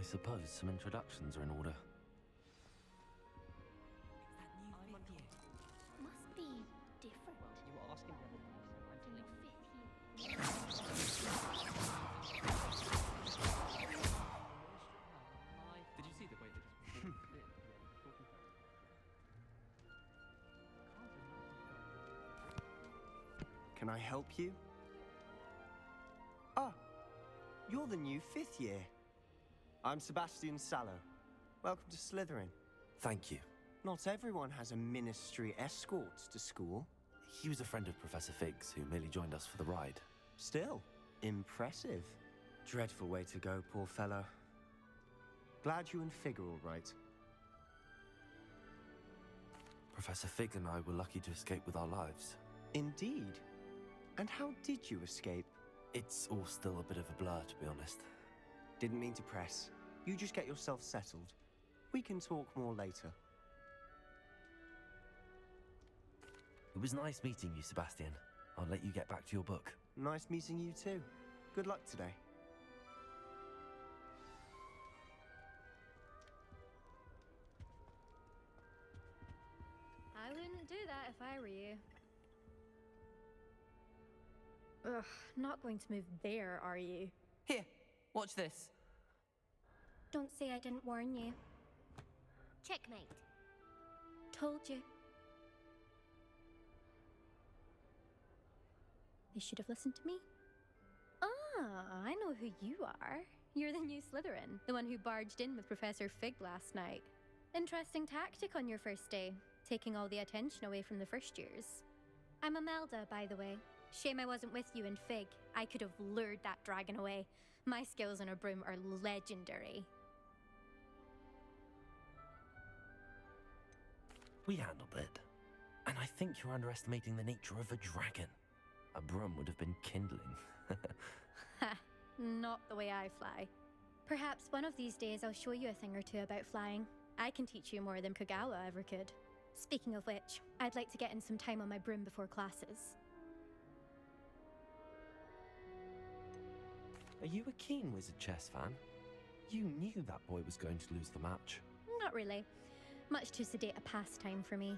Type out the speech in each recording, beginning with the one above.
suppose some introductions are in order. Must be different. You were asking whether I'm Only telling you. fifth year. Did you see the way they just walked in? Can I help you? Ah, you're the new 5th year. I'm Sebastian Sallow. Welcome to Slytherin. Thank you. Not everyone has a ministry escort to school. He was a friend of Professor Fig's who merely joined us for the ride. Still, impressive. Dreadful way to go, poor fellow. Glad you and Fig are all right. Professor Fig and I were lucky to escape with our lives. Indeed. And how did you escape? It's all still a bit of a blur, to be honest. Didn't mean to press. You just get yourself settled. We can talk more later. It was nice meeting you, Sebastian. I'll let you get back to your book. Nice meeting you too. Good luck today. I wouldn't do that if I were you. Ugh, not going to move there, are you? Here, watch this. Don't say I didn't warn you. Checkmate. Told you. They should have listened to me. Ah, I know who you are. You're the new Slytherin, the one who barged in with Professor Fig last night. Interesting tactic on your first day, taking all the attention away from the first years. I'm Imelda, by the way. Shame I wasn't with you and Fig. I could have lured that dragon away. My skills on a broom are legendary. We handled it. And I think you're underestimating the nature of a dragon. A broom would have been kindling. Ha, not the way I fly. Perhaps one of these days I'll show you a thing or two about flying. I can teach you more than Kogawa ever could. Speaking of which, I'd like to get in some time on my broom before classes. Are you a keen Wizard chess fan? You knew that boy was going to lose the match. Not really. Much too sedate a pastime for me.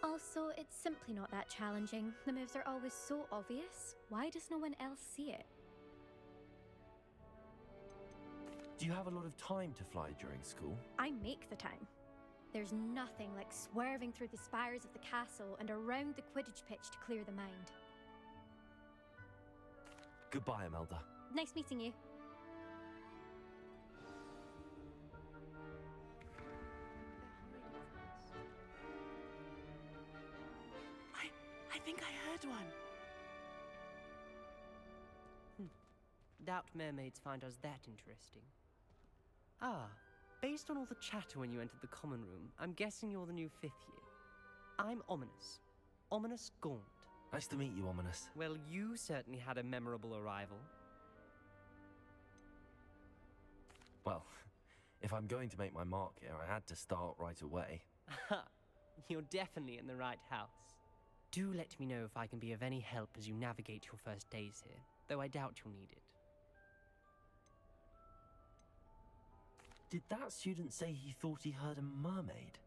Also, it's simply not that challenging. The moves are always so obvious. Why does no one else see it? Do you have a lot of time to fly during school? I make the time. There's nothing like swerving through the spires of the castle and around the Quidditch pitch to clear the mind. Goodbye, Imelda. Nice meeting you. I think I heard one. Doubt mermaids find us that interesting. Ah, based on all the chatter when you entered the common room, I'm guessing you're the new 5th year. I'm Ominous. Ominous Gaunt. Nice to meet you, Ominous. Well, you certainly had a memorable arrival. Well, if I'm going to make my mark here, I had to start right away. You're definitely in the right house. Do let me know if I can be of any help as you navigate your first days here, though I doubt you'll need it. Did that student say he thought he heard a mermaid?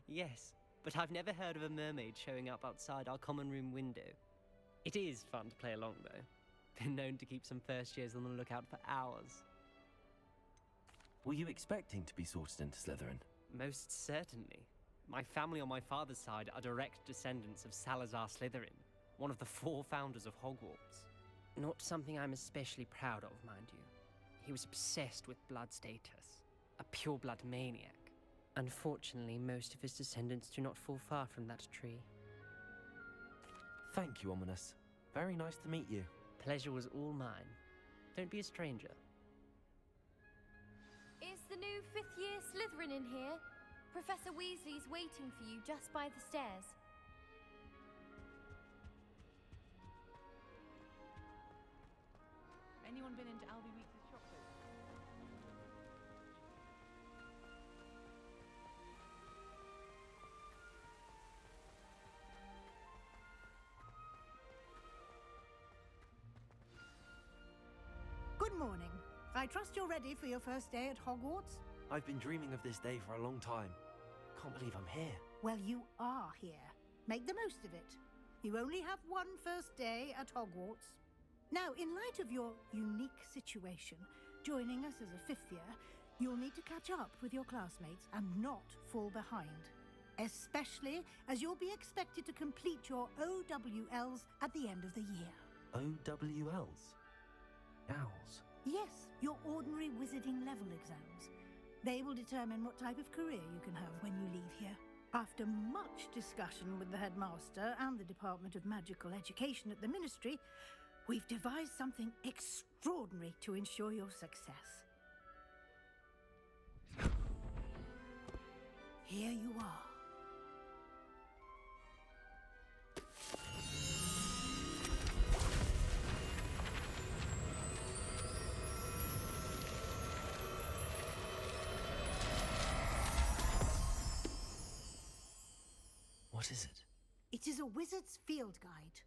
Yes, but I've never heard of a mermaid showing up outside our common room window. It is fun to play along, though. Been known to keep some first years on the lookout for hours. Were you expecting to be sorted into Slytherin? Most certainly. My family on my father's side are direct descendants of Salazar Slytherin, one of the 4 founders of Hogwarts. Not something I'm especially proud of, mind you. He was obsessed with blood status, a pure-blood maniac. Unfortunately, most of his descendants do not fall far from that tree. Thank you, Ominous. Very nice to meet you. Pleasure was all mine. Don't be a stranger. Is the new 5th year Slytherin in here? Professor Weasley's waiting for you just by the stairs. Anyone been into Albie Weeks' shop? Good morning. I trust you're ready for your first day at Hogwarts? I've been dreaming of this day for a long time. Can't believe I'm here. Well, you are here. Make the most of it. You only have one first day at Hogwarts. Now, in light of your unique situation, joining us as a fifth year, you'll need to catch up with your classmates and not fall behind. Especially as you'll be expected to complete your OWLs at the end of the year. OWLs? Owls? Yes, your ordinary wizarding level exams. They will determine what type of career you can have when you leave here. After much discussion with the headmaster and the Department of Magical Education at the Ministry, we've devised something extraordinary to ensure your success. Here you are. What is it? It is a wizard's field guide.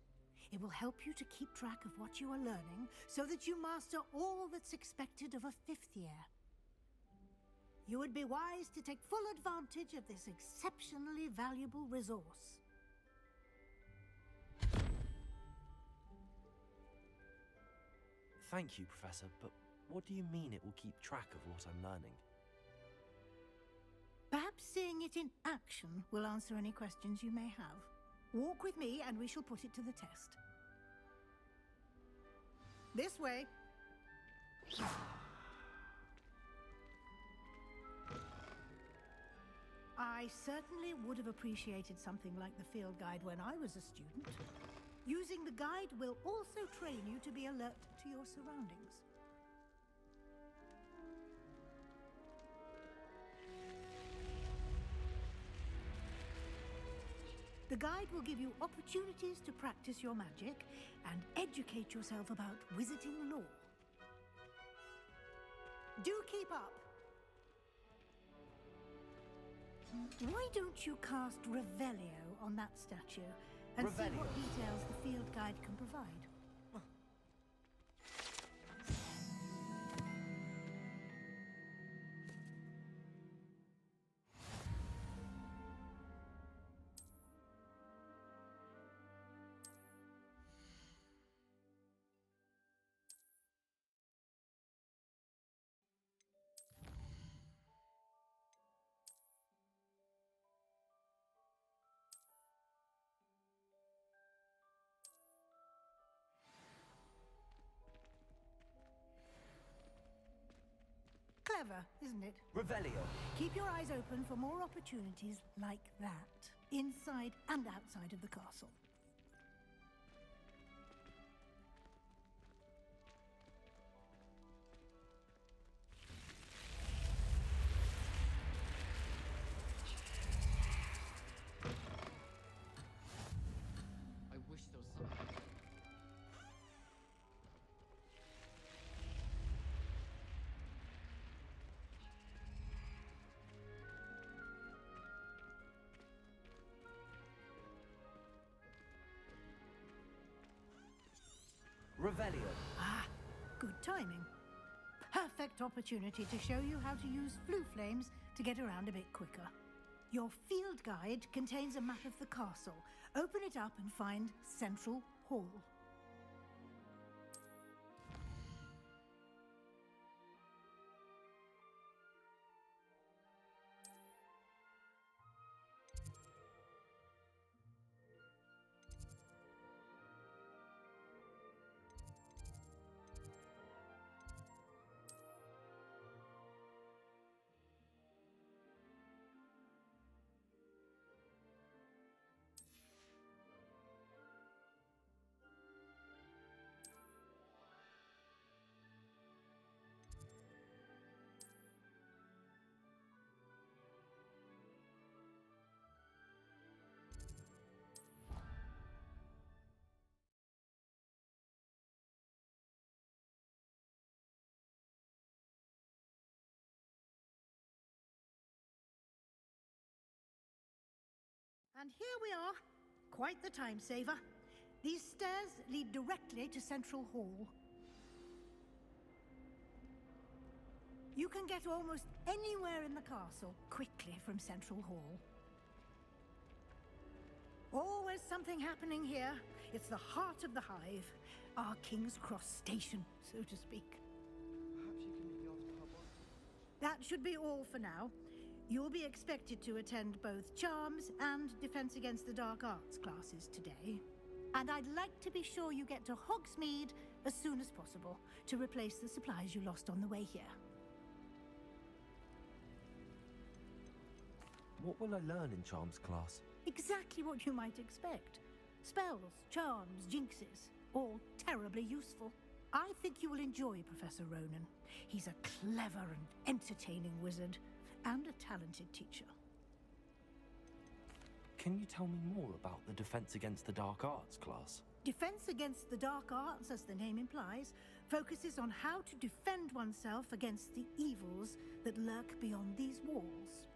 It will help you to keep track of what you are learning so that you master all that's expected of a fifth year. You would be wise to take full advantage of this exceptionally valuable resource. Thank you, Professor, but what do you mean it will keep track of what I'm learning? Perhaps seeing it in action will answer any questions you may have. Walk with me and we shall put it to the test. This way. I certainly would have appreciated something like the field guide when I was a student. Using the guide will also train you to be alert to your surroundings. The guide will give you opportunities to practice your magic and educate yourself about wizarding lore. Do keep up! Why don't you cast Revelio on that statue and see what details the field guide can provide? Clever, isn't it? Revelio. Keep your eyes open for more opportunities like that, inside and outside of the castle. I wish there was something. Revelio. Ah, good timing. Perfect opportunity to show you how to use flue flames to get around a bit quicker. Your field guide contains a map of the castle. Open it up and find Central Hall. And here we are. Quite the time saver. These stairs lead directly to Central Hall. You can get almost anywhere in the castle quickly from Central Hall. Always something happening here. It's the heart of the hive, our King's Cross station, so to speak. Perhaps you can meet me after Hogwarts. That should be all for now. You'll be expected to attend both Charms and Defense Against the Dark Arts classes today. And I'd like to be sure you get to Hogsmeade as soon as possible to replace the supplies you lost on the way here. What will I learn in Charms class? Exactly what you might expect. Spells, charms, jinxes, all terribly useful. I think you will enjoy Professor Ronan. He's a clever and entertaining wizard, and a talented teacher. Can you tell me more about the Defense Against the Dark Arts class? Defense Against the Dark Arts, as the name implies, focuses on how to defend oneself against the evils that lurk beyond these walls.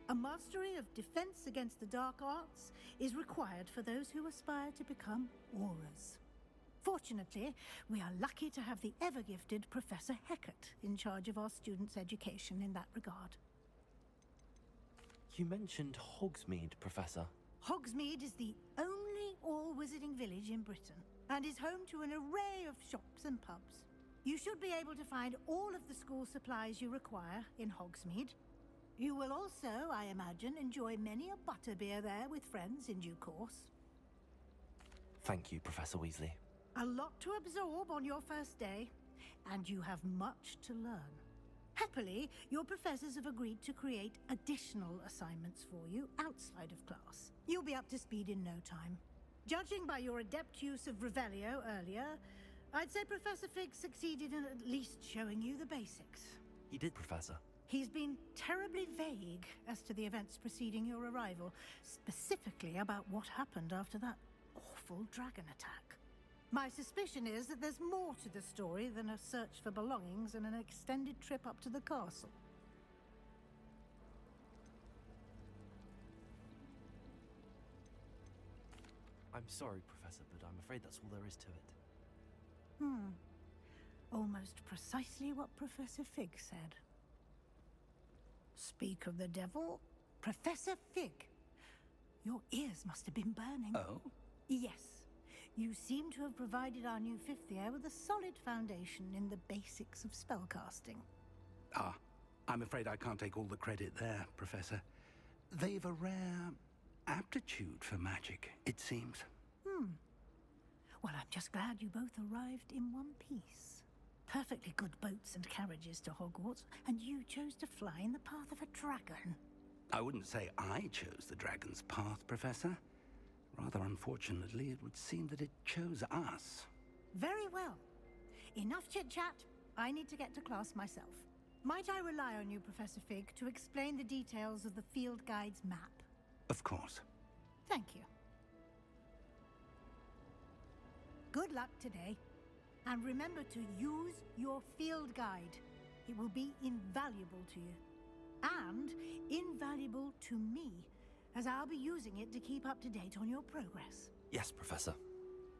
A mastery of Defense Against the Dark Arts is required for those who aspire to become Aurors. Fortunately, we are lucky to have the ever-gifted Professor Hecat in charge of our students' education in that regard. You mentioned Hogsmeade, Professor. Hogsmeade is the only all-wizarding village in Britain, and is home to an array of shops and pubs. You should be able to find all of the school supplies you require in Hogsmeade. You will also, I imagine, enjoy many a butterbeer there with friends in due course. Thank you, Professor Weasley. A lot to absorb on your first day, and you have much to learn. Happily, your professors have agreed to create additional assignments for you outside of class. You'll be up to speed in no time. Judging by your adept use of Revelio earlier, I'd say Professor Fig succeeded in at least showing you the basics. He did, Professor. He's been terribly vague as to the events preceding your arrival, specifically about what happened after that awful dragon attack. My suspicion is that there's more to the story than a search for belongings and an extended trip up to the castle. I'm sorry, Professor, but I'm afraid that's all there is to it. Almost precisely what Professor Fig said. Speak of the devil, Professor Fig. Your ears must have been burning. Oh? Yes. You seem to have provided our new fifth year with a solid foundation in the basics of spellcasting. Ah, I'm afraid I can't take all the credit there, Professor. They've a rare aptitude for magic, it seems. Well, I'm just glad you both arrived in one piece. Perfectly good boats and carriages to Hogwarts, and you chose to fly in the path of a dragon. I wouldn't say I chose the dragon's path, Professor. Rather unfortunately, it would seem that it chose us. Very well. Enough chit-chat. I need to get to class myself. Might I rely on you, Professor Fig, to explain the details of the field guide's map? Of course. Thank you. Good luck today. And remember to use your field guide. It will be invaluable to you. And invaluable to me, as I'll be using it to keep up to date on your progress. Yes, Professor.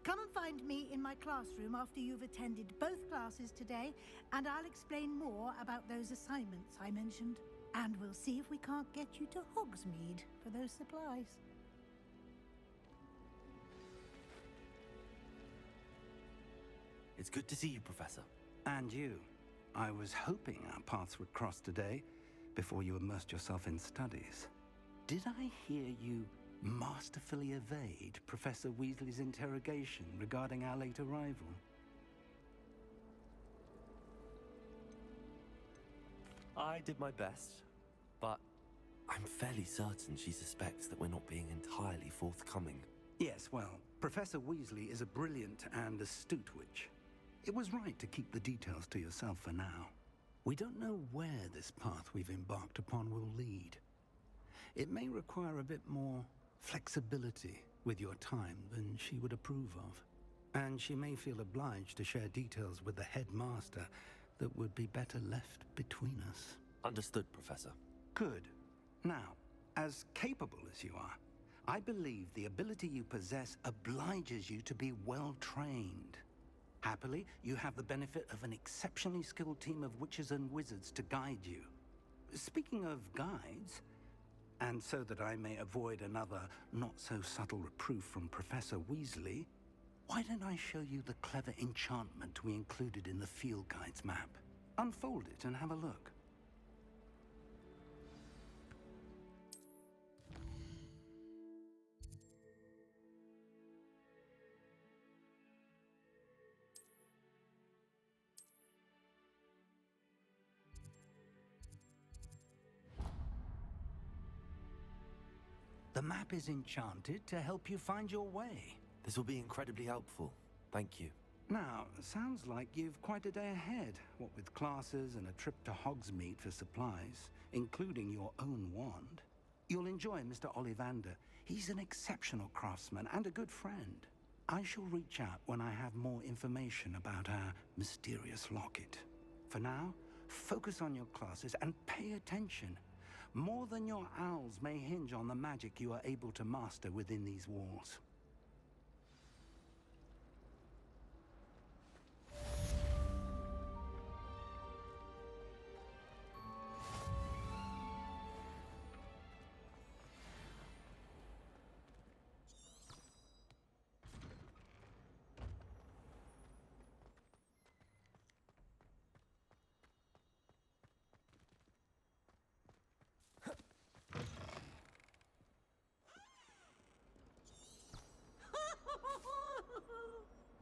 Come and find me in my classroom after you've attended both classes today, and I'll explain more about those assignments I mentioned. And we'll see if we can't get you to Hogsmeade for those supplies. It's good to see you, Professor. And you. I was hoping our paths would cross today, before you immersed yourself in studies. Did I hear you masterfully evade Professor Weasley's interrogation regarding our late arrival? I did my best, but I'm fairly certain she suspects that we're not being entirely forthcoming. Yes, well, Professor Weasley is a brilliant and astute witch. It was right to keep the details to yourself for now. We don't know where this path we've embarked upon will lead. It may require a bit more flexibility with your time than she would approve of. And she may feel obliged to share details with the headmaster that would be better left between us. Understood, Professor. Good. Now, as capable as you are, I believe the ability you possess obliges you to be well trained. Happily, you have the benefit of an exceptionally skilled team of witches and wizards to guide you. Speaking of guides, and so that I may avoid another not-so-subtle reproof from Professor Weasley, why don't I show you the clever enchantment we included in the field guide's map? Unfold it and have a look. The map is enchanted to help you find your way. This will be incredibly helpful. Thank you. Now, sounds like you've quite a day ahead, what with classes and a trip to Hogsmeade for supplies, including your own wand. You'll enjoy Mr. Ollivander. He's an exceptional craftsman and a good friend. I shall reach out when I have more information about our mysterious locket. For now, focus on your classes and pay attention. More than your owls may hinge on the magic you are able to master within these walls.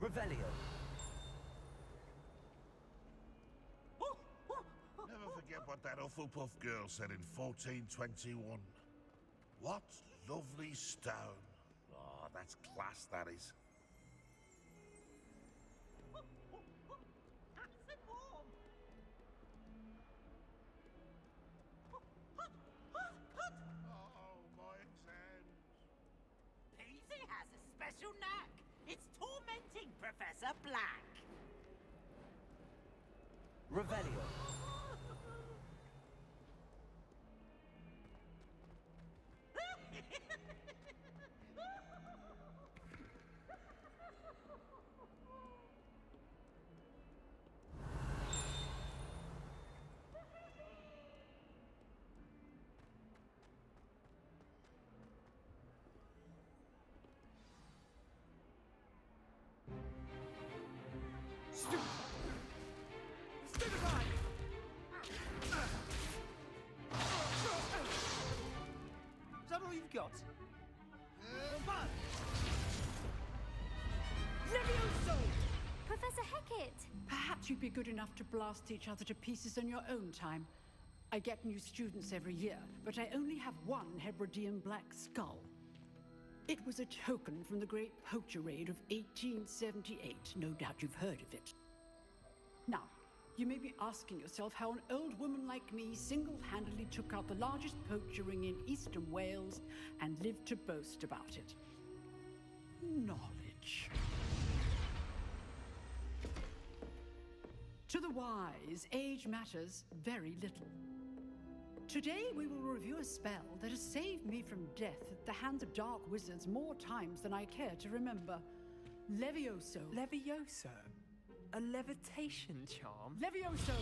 Revelio. Never forget what that Hufflepuff girl said in 1421. What lovely stone. Oh, that's class, that is. Oh, my exams. Peasy has a special knack. It's tormenting Professor Black. Revelio. Is that all you've got? Levioso! Professor Hecat! Perhaps you'd be good enough to blast each other to pieces in your own time. I get new students every year, but I only have one Hebridean black skull. It was a token from the Great Poacher Raid of 1878. No doubt you've heard of it. Now, you may be asking yourself how an old woman like me single-handedly took out the largest poacher ring in eastern Wales and lived to boast about it. Knowledge. To the wise, age matters very little. Today we will review a spell that has saved me from death at the hands of dark wizards more times than I care to remember. Levioso. Levioso? A levitation charm? Levioso!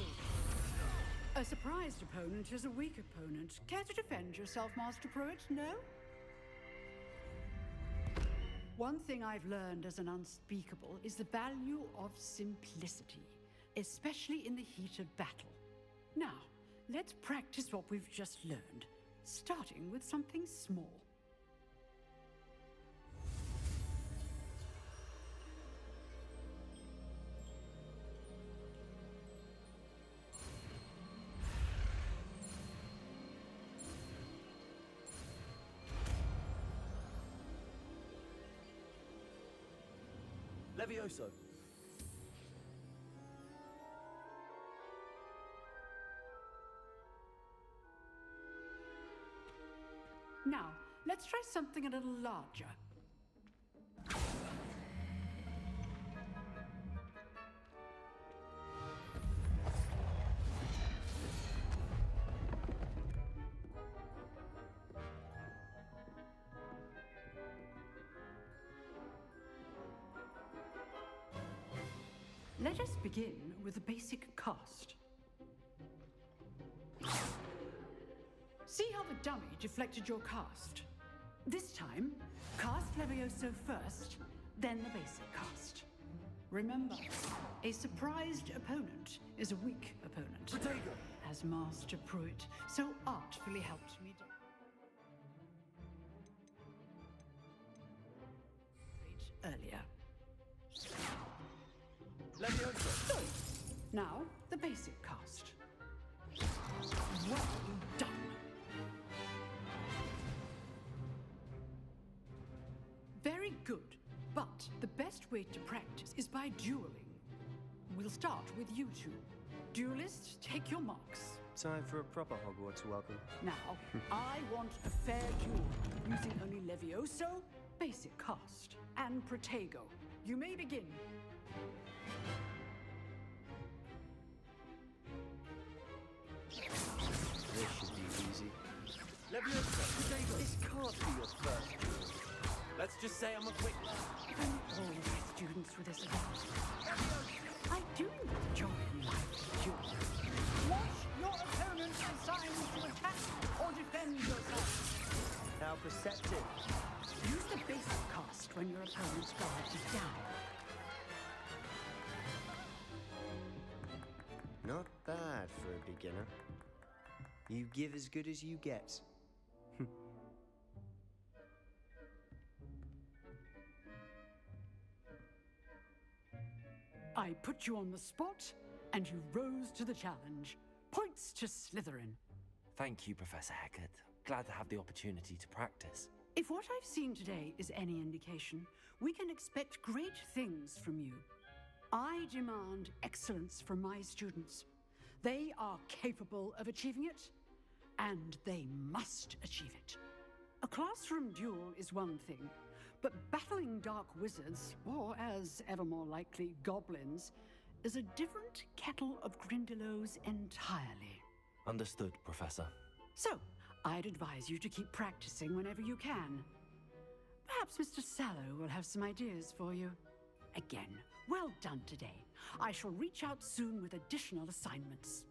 A surprised opponent is a weak opponent. Care to defend yourself, Master Pruitt? No? One thing I've learned as an unspeakable is the value of simplicity, especially in the heat of battle. Now, let's practice what we've just learned, starting with something small. Levioso. Now, let's try something a little larger. Let us begin with the basic cast. See how the dummy deflected your cast? This time, cast Levioso first, then the basic cast. Remember, a surprised opponent is a weak opponent. Potato! As Master Pruitt so artfully helped me earlier. Levioso! Now, the basic cast. Well done. Very good, but the best way to practice is by dueling. We'll start with you two. Duelists, take your marks. Time for a proper Hogwarts welcome. Now, I want a fair duel, using only Levioso, basic cast, and Protego. You may begin. This should be easy. Levioso! Potato! This can't be your first duel. Let's just say I'm a quick learner. All my students with this event. I do enjoy life duels. Watch your opponent's signs to attack or defend yourself. How perceptive. Use the basic cast when your opponent's guard is down. Not bad for a beginner. You give as good as you get. I put you on the spot, and you rose to the challenge. Points to Slytherin. Thank you, Professor Hecat. Glad to have the opportunity to practice. If what I've seen today is any indication, we can expect great things from you. I demand excellence from my students. They are capable of achieving it, and they must achieve it. A classroom duel is one thing, but battling dark wizards, or as ever more likely, goblins, is a different kettle of Grindylows entirely. Understood, Professor. So, I'd advise you to keep practicing whenever you can. Perhaps Mr. Sallow will have some ideas for you. Again, well done today. I shall reach out soon with additional assignments.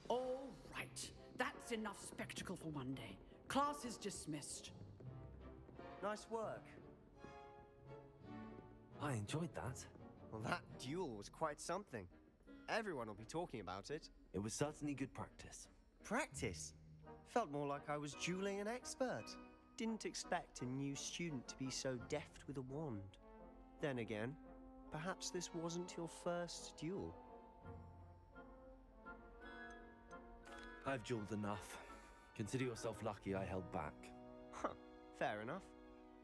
All right, that's enough spectacle for one day. Class is dismissed. Nice work. I enjoyed that. Well, that duel was quite something. Everyone will be talking about it. It was certainly good practice. Practice? Felt more like I was dueling an expert. Didn't expect a new student to be so deft with a wand. Then again, perhaps this wasn't your first duel. I've dueled enough. Consider yourself lucky I held back. Huh, fair enough.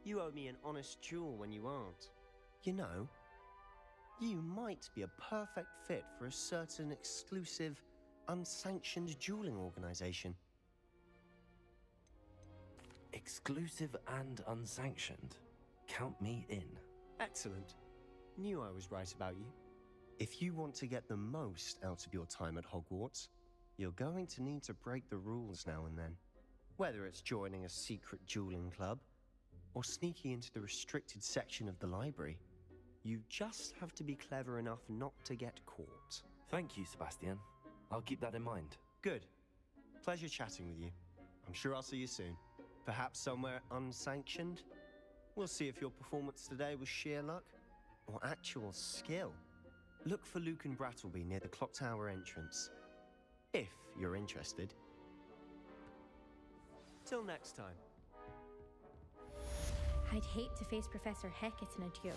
You owe me an honest duel when you aren't. You know, you might be a perfect fit for a certain exclusive, unsanctioned dueling organization. Exclusive and unsanctioned. Count me in. Excellent. Knew I was right about you. If you want to get the most out of your time at Hogwarts, you're going to need to break the rules now and then. Whether it's joining a secret dueling club, or sneaking into the restricted section of the library, you just have to be clever enough not to get caught. Thank you, Sebastian. I'll keep that in mind. Good. Pleasure chatting with you. I'm sure I'll see you soon. Perhaps somewhere unsanctioned? We'll see if your performance today was sheer luck or actual skill. Look for Luke and Brattleby near the Clock Tower entrance, if you're interested. Till next time. I'd hate to face Professor Hecat in a duel.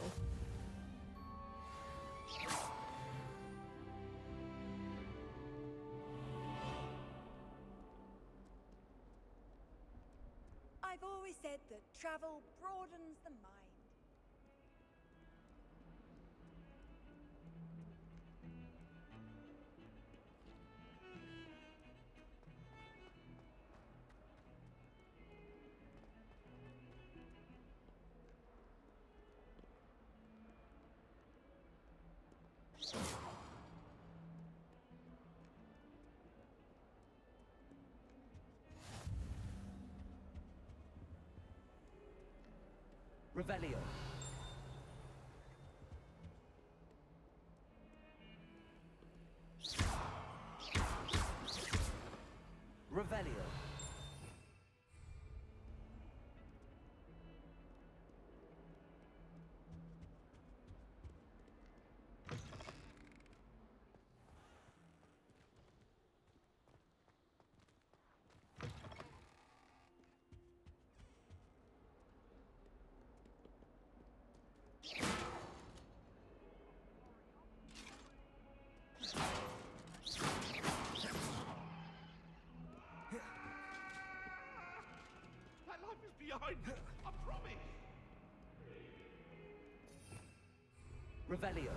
I've always said that travel broadens the mind. Revelio. Revelio. That life is behind me, I promise! Revelio.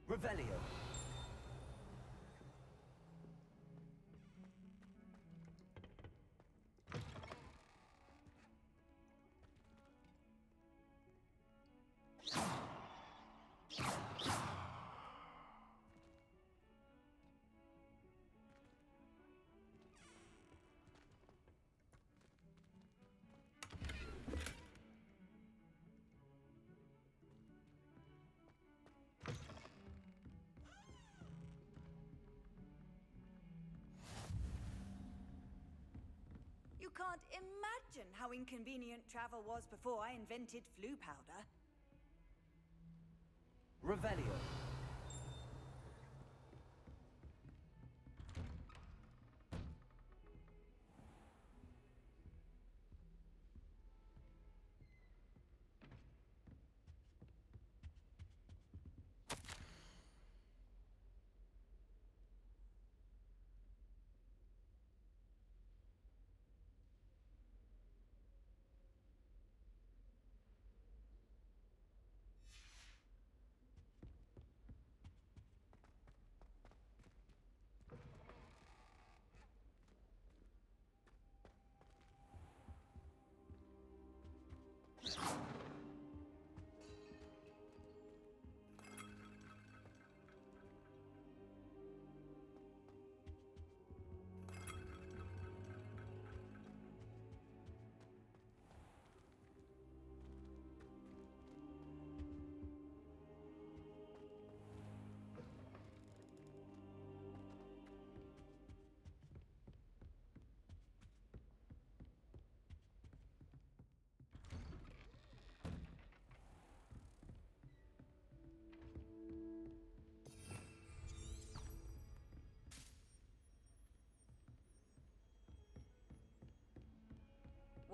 Revelio. You can't imagine how inconvenient travel was before I invented flu powder. Revelio.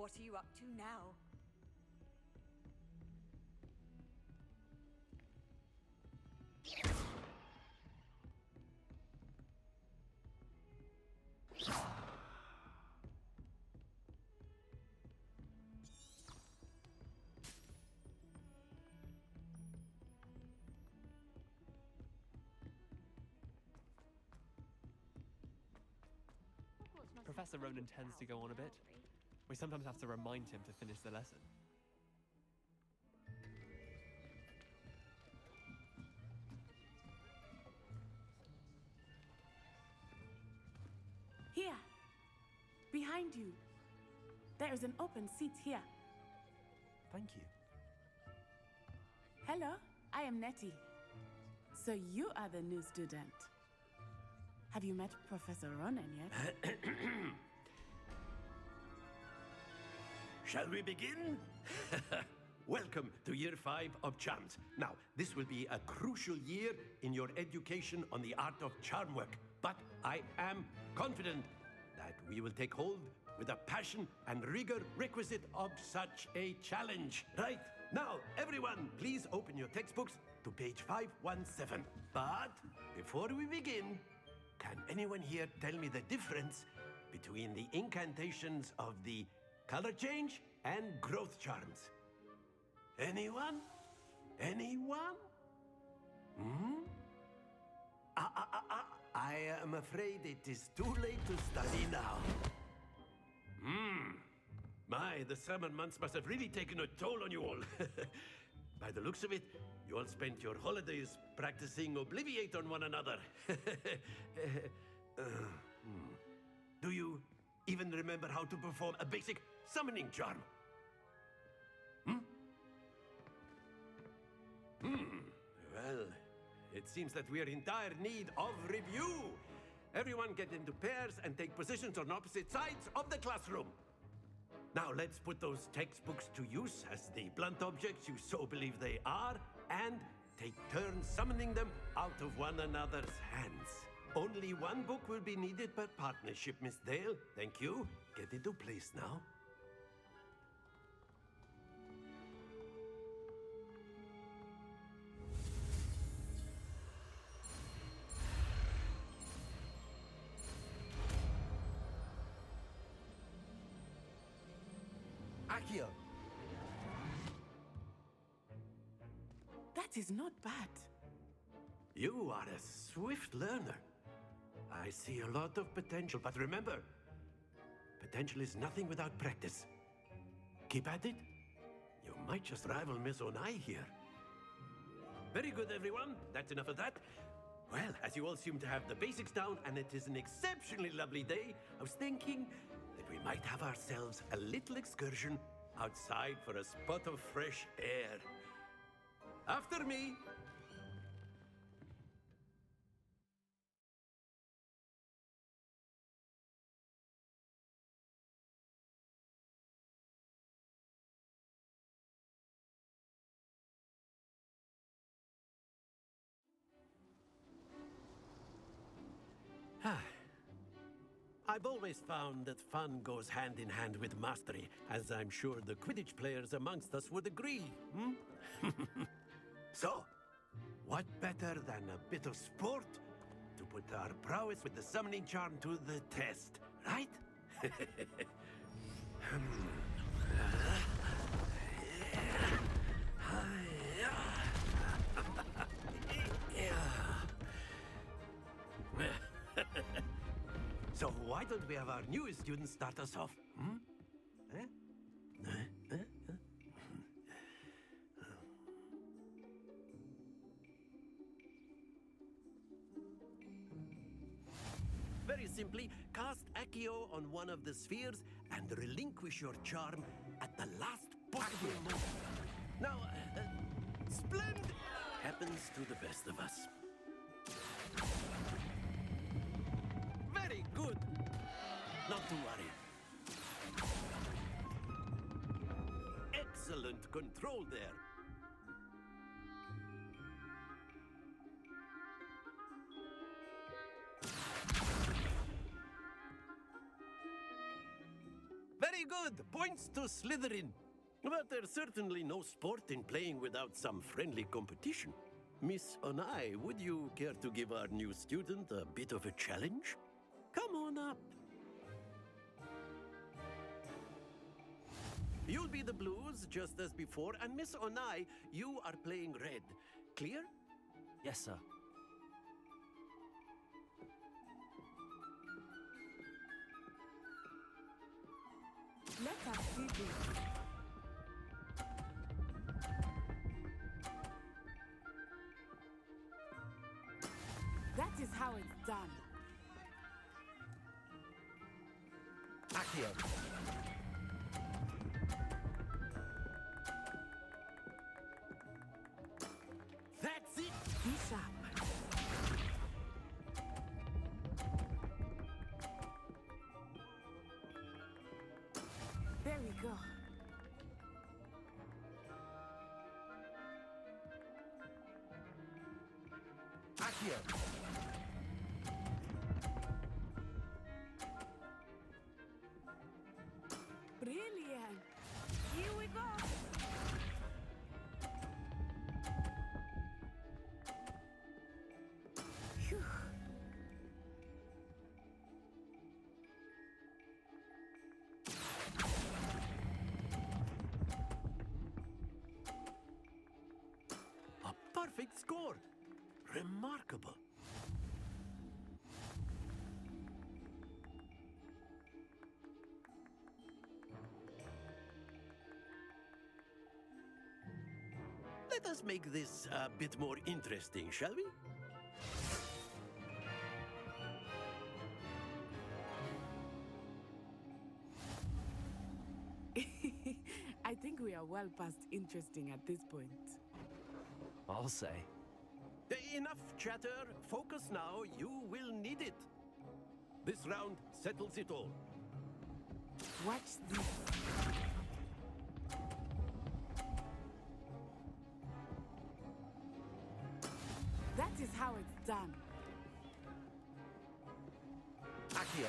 What are you up to now? Professor Ronan tends to go on a bit. We sometimes have to remind him to finish the lesson. Here. Behind you. There is an open seat here. Thank you. Hello, I am Nettie. So you are the new student. Have you met Professor Ronan yet? Shall we begin? Welcome to Year 5 of Charms. Now, this will be a crucial year in your education on the art of charm work. But I am confident that we will take hold with the passion and rigor requisite of such a challenge. Right, now, everyone, please open your textbooks to page 517. But before we begin, can anyone here tell me the difference between the incantations of the color change and growth charms? Anyone? Anyone? Hmm? I am afraid it is too late to study now. The summer months must have really taken a toll on you all. By the looks of it, you all spent your holidays practicing Obliviate on one another. Do you even remember how to perform a basic summoning charm? Well, it seems that we are in dire need of review. Everyone get into pairs and take positions on opposite sides of the classroom. Now let's put those textbooks to use as the blunt objects you so believe they are, and take turns summoning them out of one another's hands. Only one book will be needed per partnership, Miss Dale. Thank you. Get into place now. Accio! That is not bad. You are a swift learner. I see a lot of potential, but remember, potential is nothing without practice. Keep at it. You might just rival Miss Onai here. Very good, everyone. That's enough of that. Well, as you all seem to have the basics down, and it is an exceptionally lovely day, I was thinking that we might have ourselves a little excursion outside for a spot of fresh air. After me. I've always found that fun goes hand in hand with mastery, as I'm sure the Quidditch players amongst us would agree. So, what better than a bit of sport to put our prowess with the summoning charm to the test, right? So why don't we have our newest student start us off? Very simply, cast Accio on one of the spheres and relinquish your charm at the last possible moment. Now, splendid happens to the best of us. Very good. Not to worry. Excellent control there. Very good. Points to Slytherin. But there's certainly no sport in playing without some friendly competition. Miss Onai, would you care to give our new student a bit of a challenge? Come on up. You'll be the blues, just as before, and Miss Onai, you are playing red. Clear? Yes, sir. Let us see this. That is how it's done. Accio. That's it! Be sharp. There we go. Accio. Brilliant. Here we go. Phew. A perfect score. Remarkable. Let us make this a bit more interesting, shall we? I think we are well past interesting at this point. I'll say. Enough chatter. Focus now. You will need it. This round settles it all. Watch this. That is how it's done. Accio.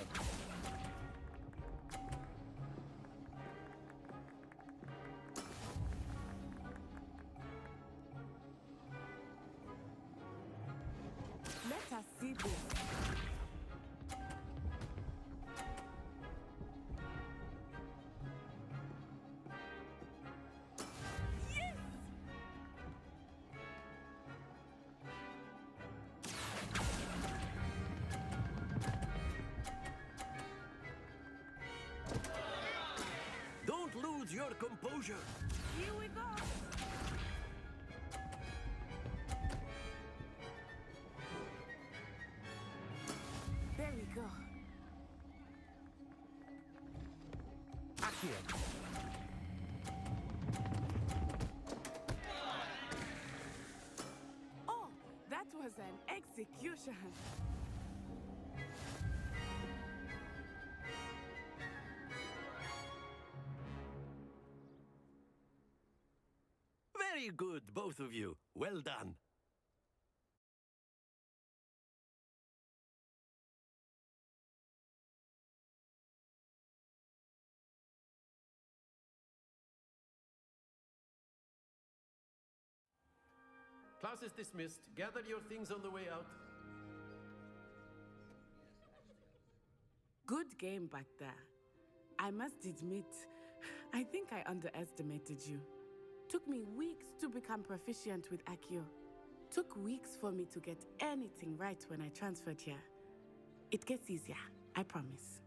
Let us see this. Yes! Don't lose your composure. Here we go. There we go. Accio. Oh, that was an execution. Very good, both of you. Well done. Class is dismissed. Gather your things on the way out. Good game back there. I must admit, I think I underestimated you. Took me weeks to become proficient with Accio. Took weeks for me to get anything right when I transferred here. It gets easier, I promise.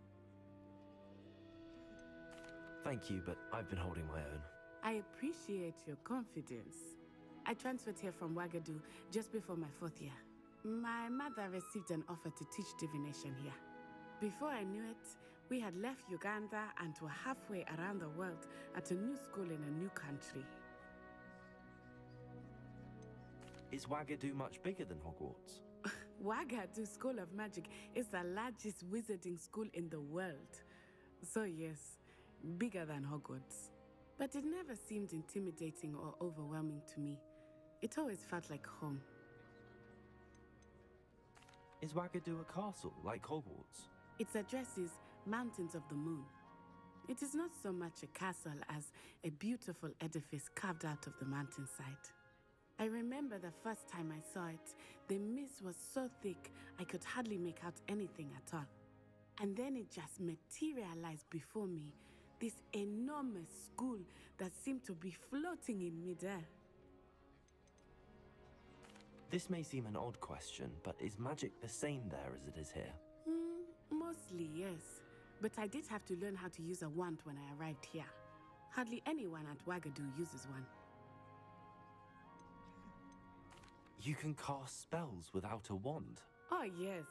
Thank you, but I've been holding my own. I appreciate your confidence. I transferred here from Wagadu just before my 4th year. My mother received an offer to teach divination here. Before I knew it, we had left Uganda and were halfway around the world at a new school in a new country. Is Wagadu much bigger than Hogwarts? Wagadu School of Magic is the largest wizarding school in the world. So yes, bigger than Hogwarts. But it never seemed intimidating or overwhelming to me. It always felt like home. Is Wagadu a castle, like Hogwarts? Its address is Mountains of the Moon. It is not so much a castle as a beautiful edifice carved out of the mountainside. I remember the first time I saw it, the mist was so thick I could hardly make out anything at all. And then it just materialized before me, this enormous school that seemed to be floating in midair. This may seem an odd question, but is magic the same there as it is here? Mostly, yes. but I did have to learn how to use a wand when I arrived here. Hardly anyone at Wagadu uses one. You can cast spells without a wand. Oh, yes.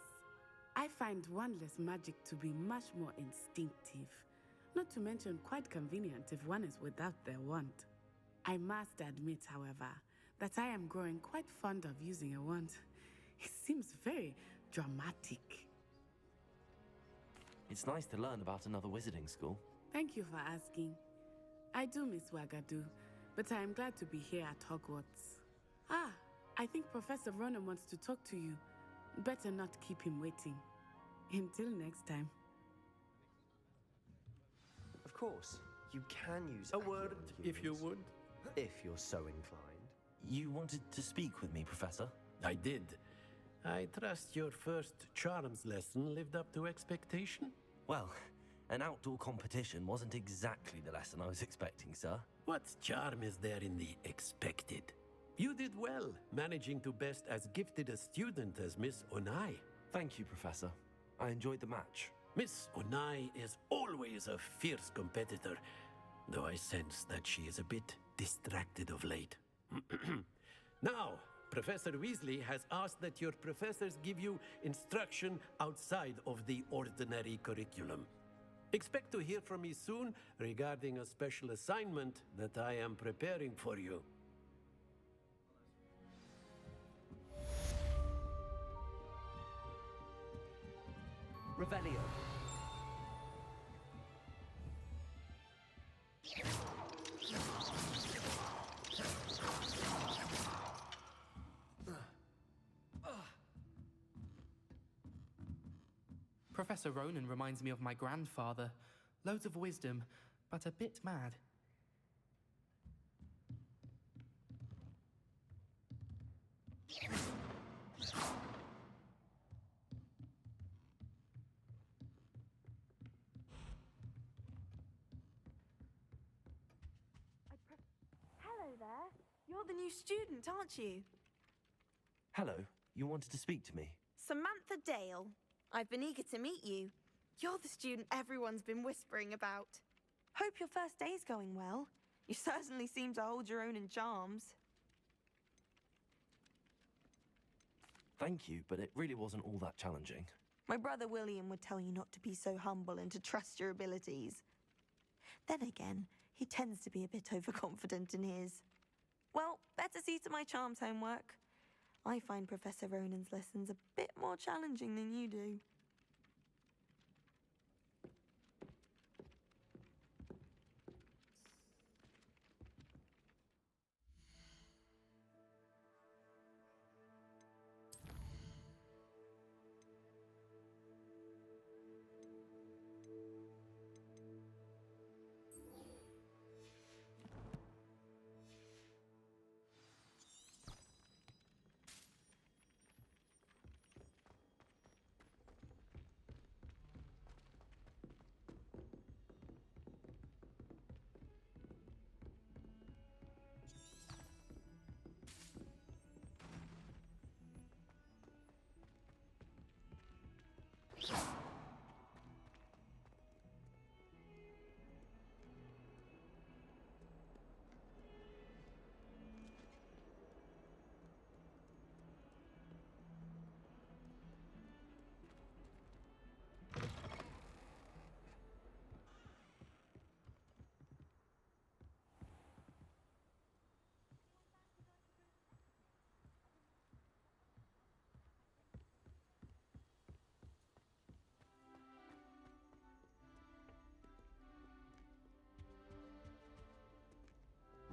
I find wandless magic to be much more instinctive. Not to mention quite convenient if one is without their wand. I must admit, however, that I am growing quite fond of using a wand. It seems very dramatic. It's nice to learn about another wizarding school. Thank you for asking. I do miss Wagadu, but I am glad to be here at Hogwarts. Ah, I think Professor Ronan wants to talk to you. Better not keep him waiting. Until next time. Of course, you can use A word, if you would. If you're so inclined. You wanted to speak with me, Professor? I did. I trust your first charms lesson lived up to expectation? Well, an outdoor competition wasn't exactly the lesson I was expecting, sir. What charm is there in the expected? You did well, managing to best as gifted a student as Miss Onai. Thank you, Professor. I enjoyed the match. Miss Onai is always a fierce competitor, though I sense that she is a bit distracted of late. Now, Professor Weasley has asked that your professors give you instruction outside of the ordinary curriculum. Expect to hear from me soon regarding a special assignment that I am preparing for you. Revelio. Professor Ronan reminds me of my grandfather. Loads of wisdom, but a bit mad. Hello there. You're the new student, aren't you? Hello, you wanted to speak to me? Samantha Dale. I've been eager to meet you. You're the student everyone's been whispering about. Hope your first day's going well. You certainly seem to hold your own in charms. Thank you, but it really wasn't all that challenging. My brother William would tell you not to be so humble and to trust your abilities. Then again, he tends to be a bit overconfident in his. Well, better see to my charms homework. I find Professor Ronan's lessons a bit more challenging than you do.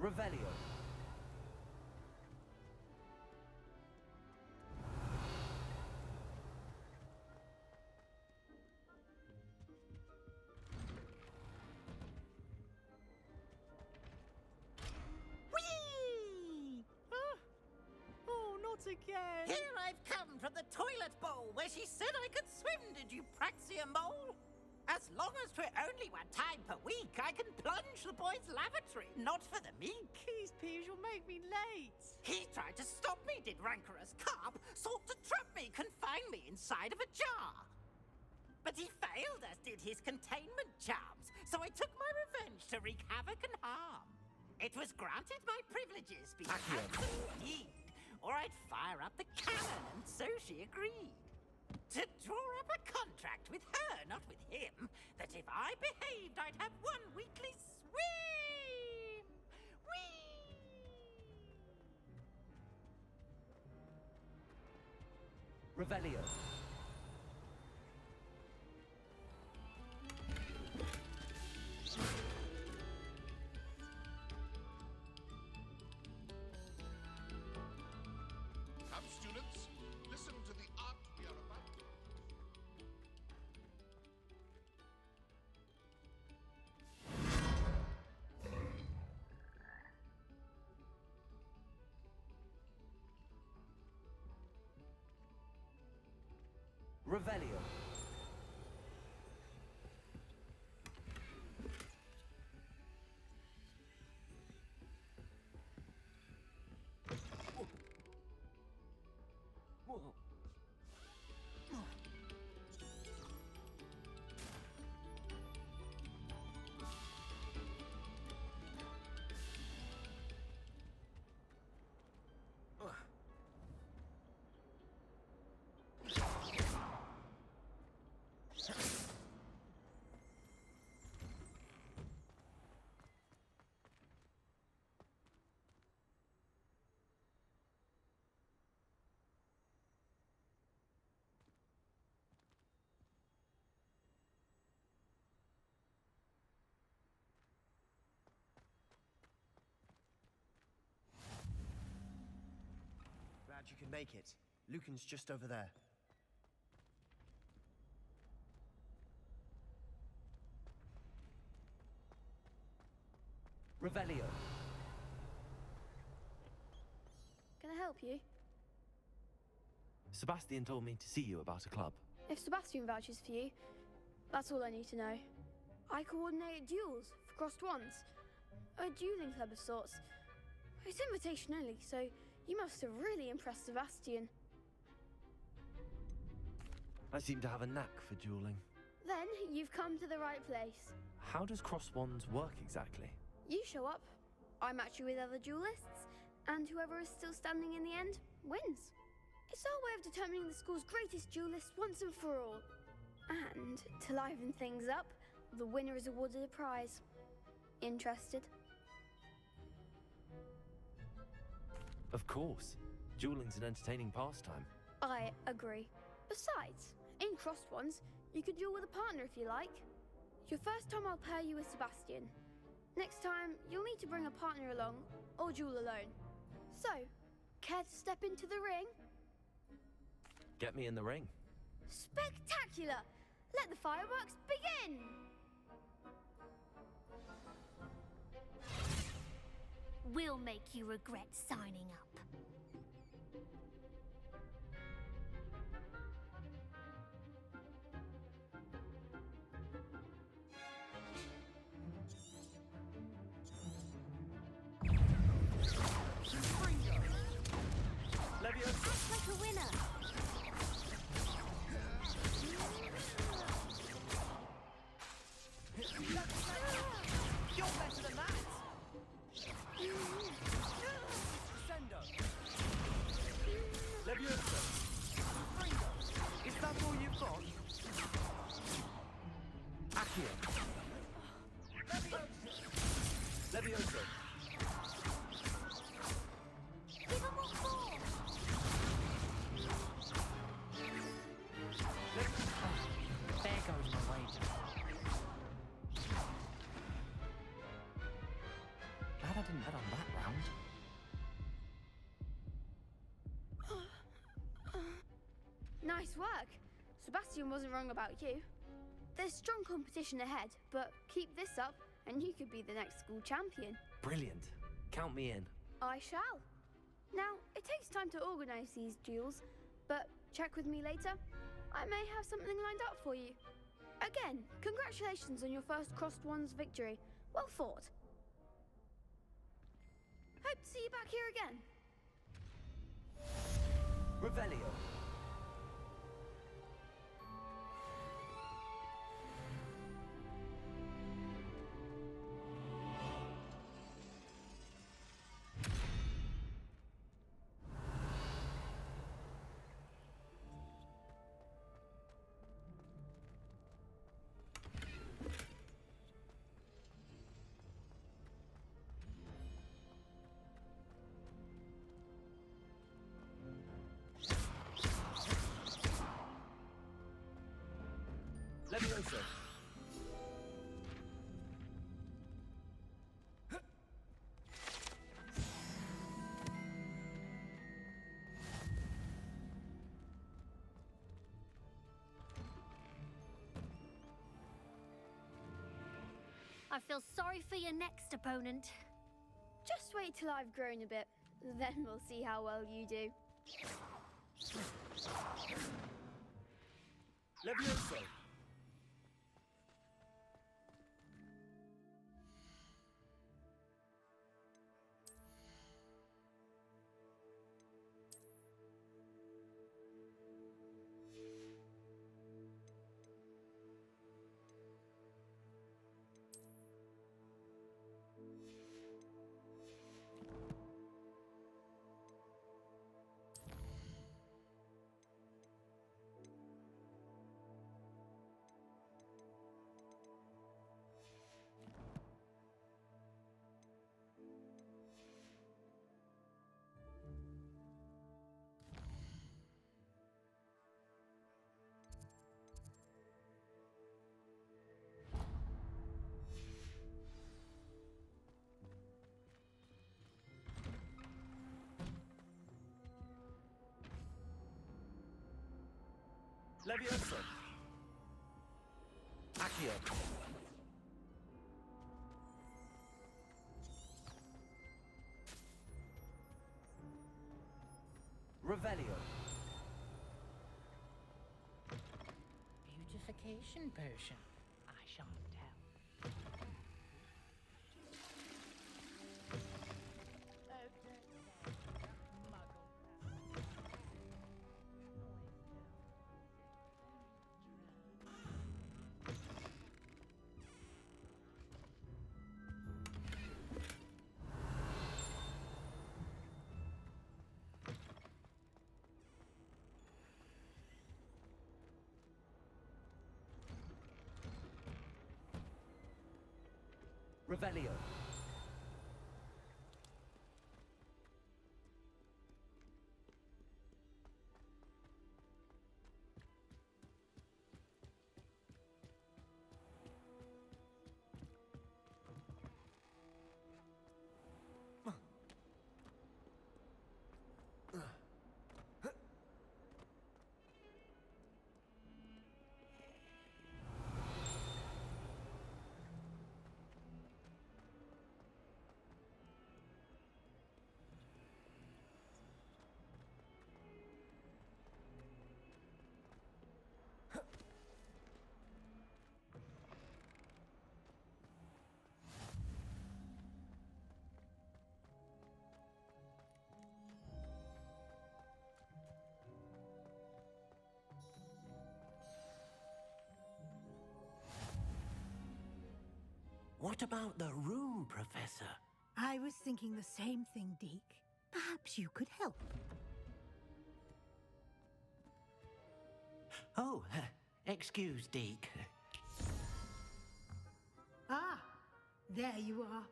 Revelio. Whee! Oh, not again! Here I've come from the toilet bowl where she said I could swim, did you praxia mole? As long as 'twere only one time per week, I can plunge the boy's lavatory, not for the meek. Please, Piers, you'll make me late. He tried to stop me, did rancorous carp, sought to trap me, confine me inside of a jar. But he failed, as did his containment charms, so I took my revenge to wreak havoc and harm. It was granted my privileges be handsome indeed, or I'd fire up the cannon, and so she agreed. To draw up a contract with her, not with him, that if I behaved, I'd have one weekly swim! Whee! Revelio. Come, students, listen to the art we are about. Revelio. Glad you can make it. Lucan's just over there. Revelio. Can I help you? Sebastian told me to see you about a club. If Sebastian vouches for you, that's all I need to know. I coordinate duels for crossed ones. A dueling club of sorts. It's invitation only, so you must have really impressed Sebastian. I seem to have a knack for dueling. Then you've come to the right place. How does cross wands work exactly? You show up, I match you with other duelists, and whoever is still standing in the end wins. It's our way of determining the school's greatest duelist once and for all. And to liven things up, the winner is awarded a prize. Interested? Of course. Dueling's an entertaining pastime. I agree. Besides, in crossed ones, you could duel with a partner if you like. Your first time I'll pair you with Sebastian. Next time, you'll need to bring a partner along, or duel alone. So, care to step into the ring? Get me in the ring. Spectacular! Let the fireworks begin! We'll make you regret signing up. Act like a winner. You're better than that! Sendo! Leviosa! Is that all you've got? Accio! Leviosa! Give him what for! There goes my wager. Glad I didn't bet on that round. Nice work. Sebastian wasn't wrong about you. There's strong competition ahead, but keep this up and you could be the next school champion. Brilliant. Count me in. I shall. Now, it takes time to organise these duels, but check with me later. I may have something lined up for you. Again, congratulations on your first crossed ones victory. Well fought. Hope to see you back here again. Revelio. I feel sorry for your next opponent. Just wait till I've grown a bit. Then we'll see how well you do. Levioso. Levioso. Accio. Revelio. Beautification potion. I shan't tell. Revelio. What about the room, Professor? I was thinking the same thing, Deke. Perhaps you could help. Oh, excuse, Deke. Ah, there you are.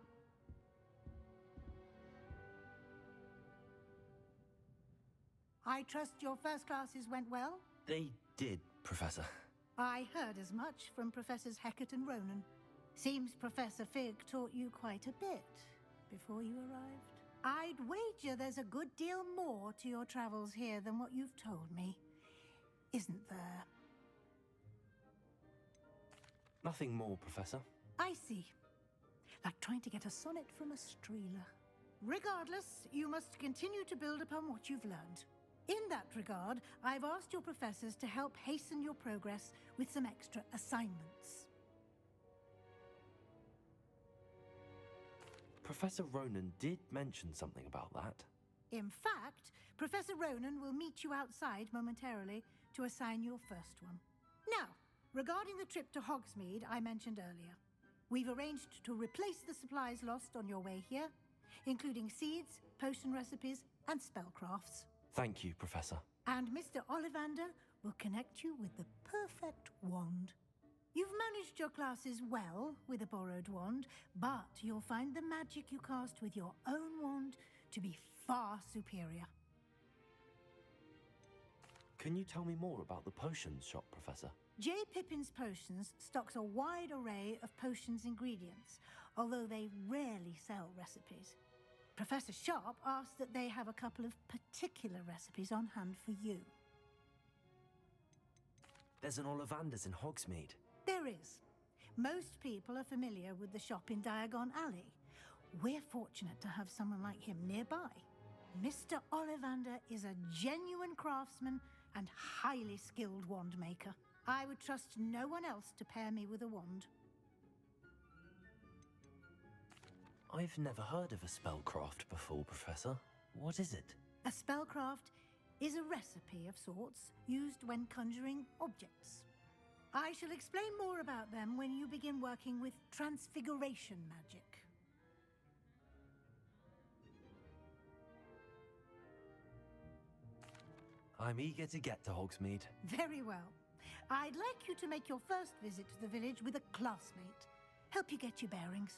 I trust your first classes went well? They did, Professor. I heard as much from Professors Hecat and Ronan. Seems Professor Fig taught you quite a bit before you arrived. I'd wager there's a good deal more to your travels here than what you've told me. Isn't there? Nothing more, Professor. I see. Like trying to get a sonnet from a streeler. Regardless, you must continue to build upon what you've learned. In that regard, I've asked your professors to help hasten your progress with some extra assignments. Professor Ronan did mention something about that. In fact, Professor Ronan will meet you outside momentarily to assign your first one. Now, regarding the trip to Hogsmeade I mentioned earlier, we've arranged to replace the supplies lost on your way here, including seeds, potion recipes, and spellcrafts. Thank you, Professor. And Mr. Ollivander will connect you with the perfect wand. You've managed your classes well with a borrowed wand, but you'll find the magic you cast with your own wand to be far superior. Can you tell me more about the potions shop, Professor? J. Pippin's Potions stocks a wide array of potions ingredients, although they rarely sell recipes. Professor Sharp asked that they have a couple of particular recipes on hand for you. There's an Ollivander's in Hogsmeade. There is. Most people are familiar with the shop in Diagon Alley. We're fortunate to have someone like him nearby. Mr. Ollivander is a genuine craftsman and highly skilled wand maker. I would trust no one else to pair me with a wand. I've never heard of a spellcraft before, Professor. What is it? A spellcraft is a recipe of sorts used when conjuring objects. I shall explain more about them when you begin working with transfiguration magic. I'm eager to get to Hogsmeade. Very well. I'd like you to make your first visit to the village with a classmate. Help you get your bearings.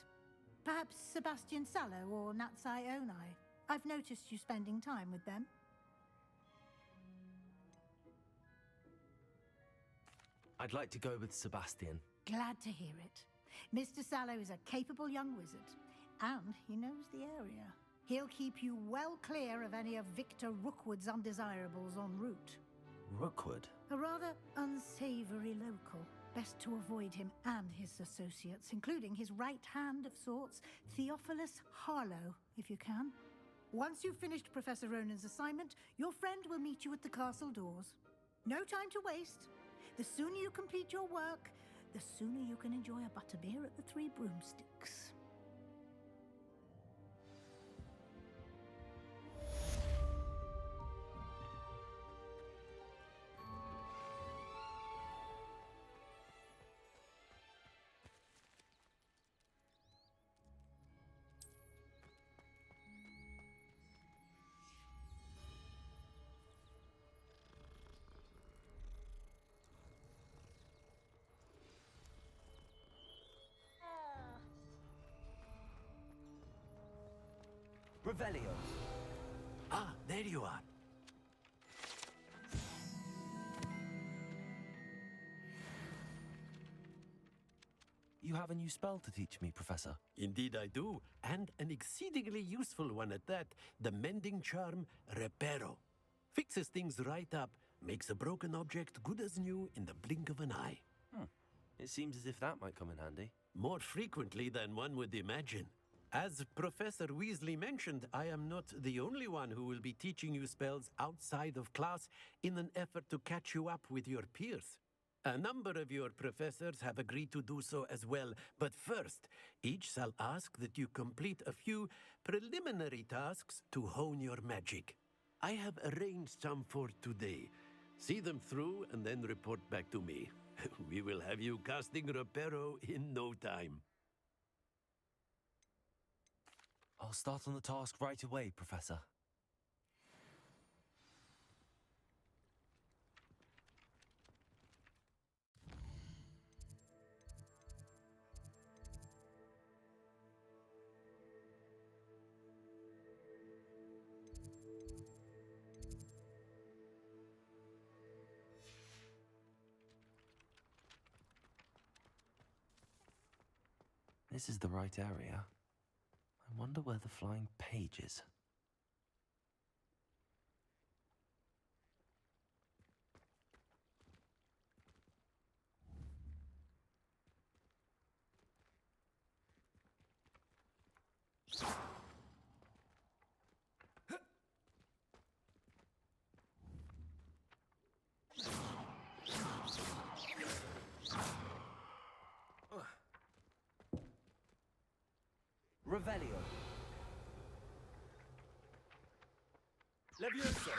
Perhaps Sebastian Sallow or Natsai Onai. I've noticed you spending time with them. I'd like to go with Sebastian. Glad to hear it. Mr. Sallow is a capable young wizard, and he knows the area. He'll keep you well clear of any of Victor Rookwood's undesirables en route. Rookwood? A rather unsavory local. Best to avoid him and his associates, including his right hand of sorts, Theophilus Harlow, if you can. Once you've finished Professor Ronan's assignment, your friend will meet you at the castle doors. No time to waste. The sooner you complete your work, the sooner you can enjoy a butterbeer at the Three Broomsticks. Revelio. Ah, there you are. You have a new spell to teach me, Professor. Indeed I do, and an exceedingly useful one at that, the mending charm Reparo. Fixes things right up, makes a broken object good as new in the blink of an eye. It seems as if that might come in handy. More frequently than one would imagine. As Professor Weasley mentioned, I am not the only one who will be teaching you spells outside of class in an effort to catch you up with your peers. A number of your professors have agreed to do so as well, but first, each shall ask that you complete a few preliminary tasks to hone your magic. I have arranged some for today. See them through and then report back to me. We will have you casting Reparo in no time. I'll start on the task right away, Professor. This is the right area. I wonder where the flying page is. Revelio. Levioso.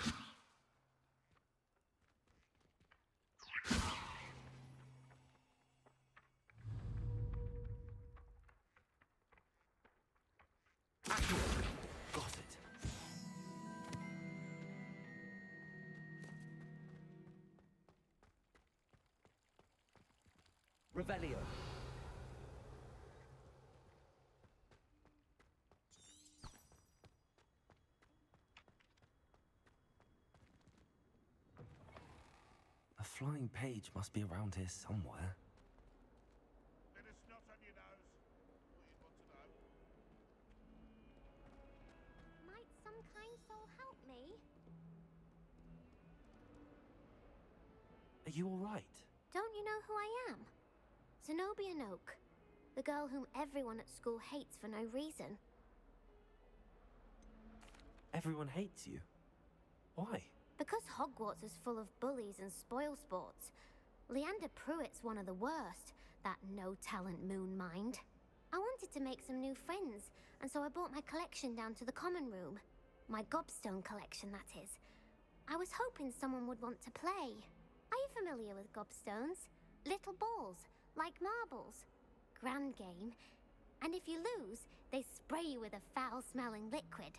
Got it. Revelio. A flying page must be around here somewhere. Let us not on your nose. What you'd want to know. Might some kind soul help me? Are you all right? Don't you know who I am? Zenobia Noak, the girl whom everyone at school hates for no reason. Everyone hates you. Why? Because Hogwarts is full of bullies and spoilsports. Leander Pruitt's one of the worst, that no-talent moon mind. I wanted to make some new friends, and so I brought my collection down to the common room. My gobstone collection, that is. I was hoping someone would want to play. Are you familiar with gobstones? Little balls, like marbles. Grand game. And if you lose, they spray you with a foul-smelling liquid.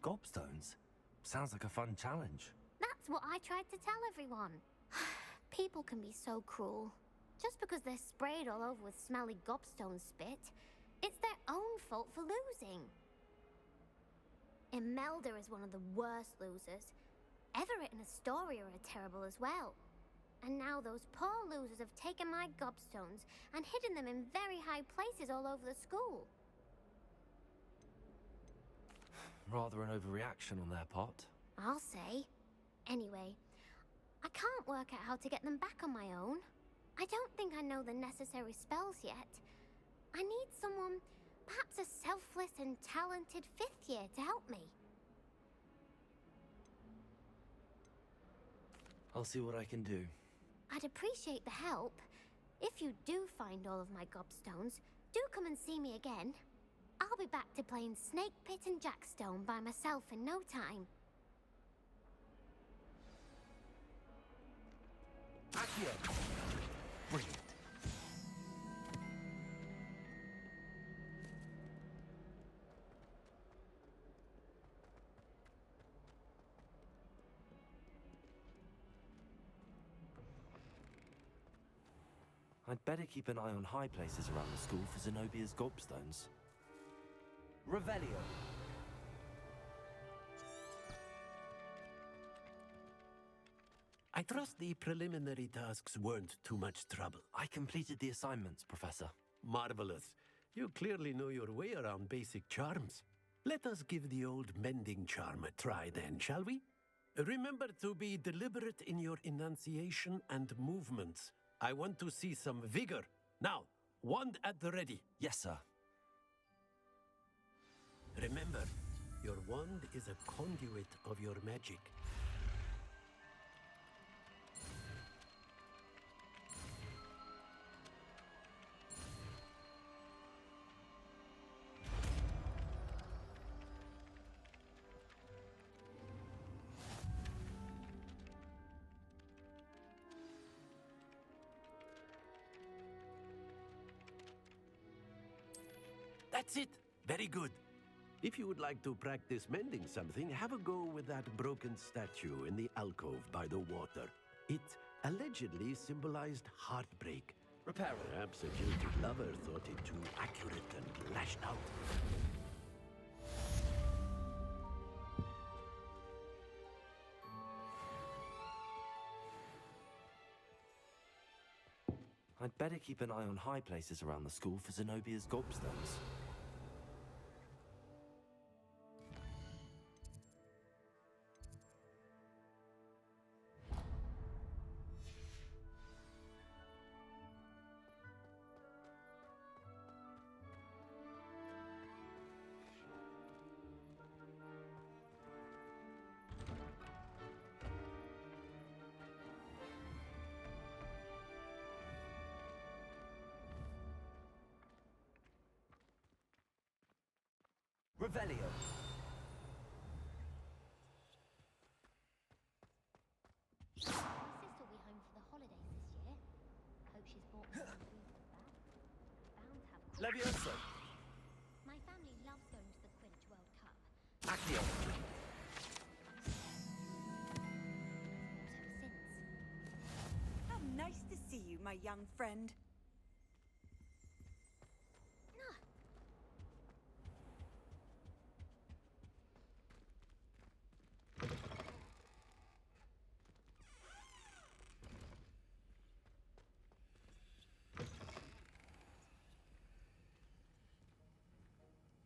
Gobstones? Sounds like a fun challenge. That's what I tried to tell everyone. People can be so cruel. Just because they're sprayed all over with smelly gobstone spit, it's their own fault for losing. Imelda is one of the worst losers. Everett and Astoria are terrible as well. And now those poor losers have taken my gobstones and hidden them in very high places all over the school. Rather an overreaction on their part. I'll say. Anyway, I can't work out how to get them back on my own. I don't think I know the necessary spells yet. I need someone, perhaps a selfless and talented 5th year to help me. I'll see what I can do. I'd appreciate the help. If you do find all of my gobstones, do come and see me again. I'll be back to playing Snake Pit and Jackstone by myself in no time. Accio! Brilliant. I'd better keep an eye on high places around the school for Zenobia's gobstones. Revelio. I trust the preliminary tasks weren't too much trouble. I completed the assignments, Professor. Marvelous. You clearly know your way around basic charms. Let us give the old mending charm a try then, shall we? Remember to be deliberate in your enunciation and movements. I want to see some vigor. Now, wand at the ready. Yes, sir. Remember, your wand is a conduit of your magic. That's it. Very good. If you would like to practice mending something, have a go with that broken statue in the alcove by the water. It allegedly symbolized heartbreak. Repair it. Perhaps a jilted lover thought it too accurate and lashed out. I'd better keep an eye on high places around the school for Zenobia's gobstones. Revelio. My sister will be home for the holidays this year. Hope she's bought me some food for that. Bound to have Levioso. My family loves going to the Quidditch World Cup. Accio. How nice to see you, my young friend.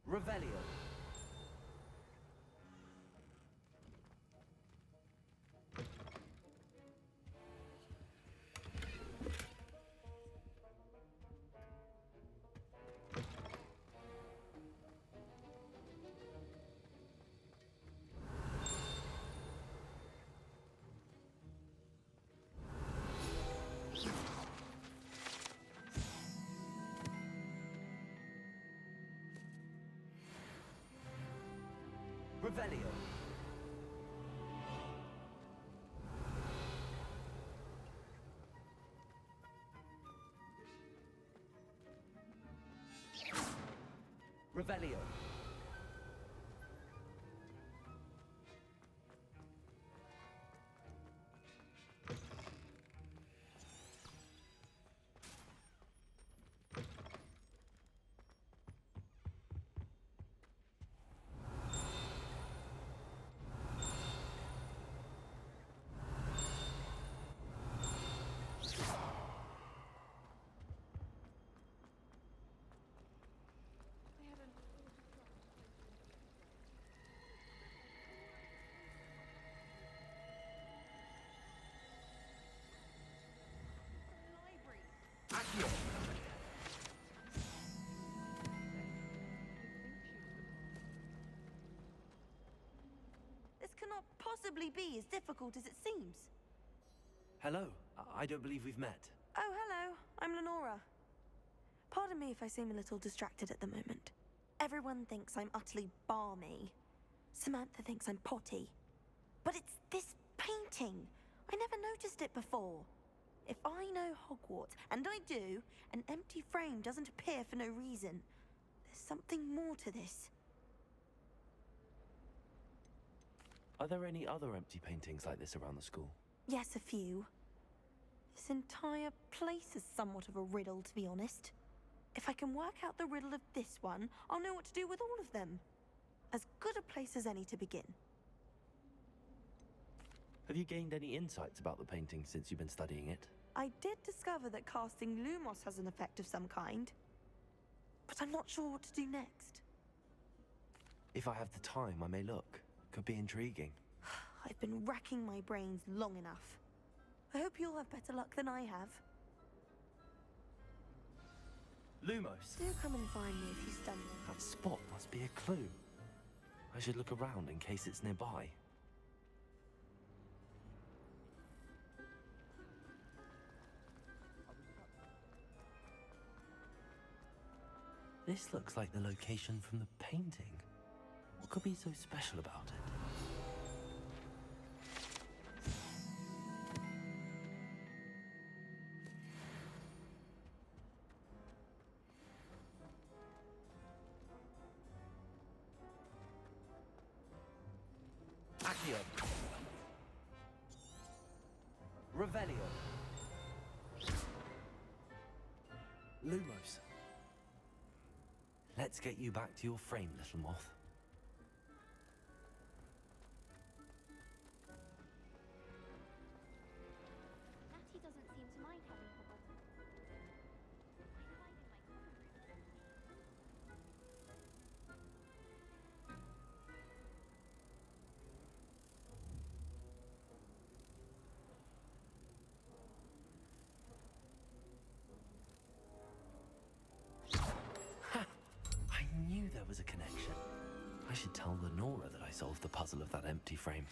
Revelio. Revelio. Revelio. Accio. This cannot possibly be as difficult as it seems. Hello. I don't believe we've met. Oh, hello. I'm Lenora. Pardon me if I seem a little distracted at the moment. Everyone thinks I'm utterly balmy. Samantha thinks I'm potty. But it's this painting. I never noticed it before. If I know Hogwarts, and I do, an empty frame doesn't appear for no reason. There's something more to this. Are there any other empty paintings like this around the school? Yes, a few. This entire place is somewhat of a riddle, to be honest. If I can work out the riddle of this one, I'll know what to do with all of them. As good a place as any to begin. Have you gained any insights about the painting since you've been studying it? I did discover that casting Lumos has an effect of some kind. But I'm not sure what to do next. If I have the time, I may look. Could be intriguing. I've been racking my brains long enough. I hope you'll have better luck than I have. Lumos! Do come and find me if you stumble. That spot must be a clue. I should look around in case it's nearby. This looks like the location from the painting. What could be so special about it? Accio. Revelio. Lumos. Let's get you back to your frame, little moth. Natty doesn't seem to mind having her brother. I knew there was a connection. I should tell Lenora that I solved the puzzle of that empty frame.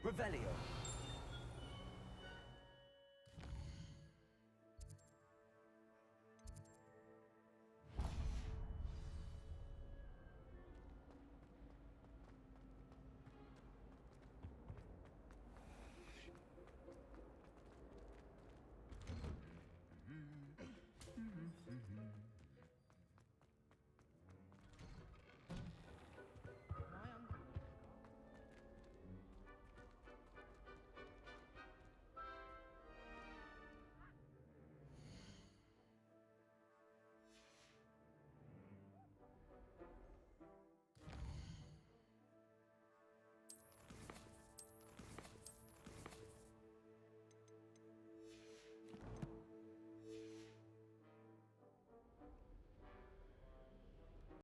Revelio.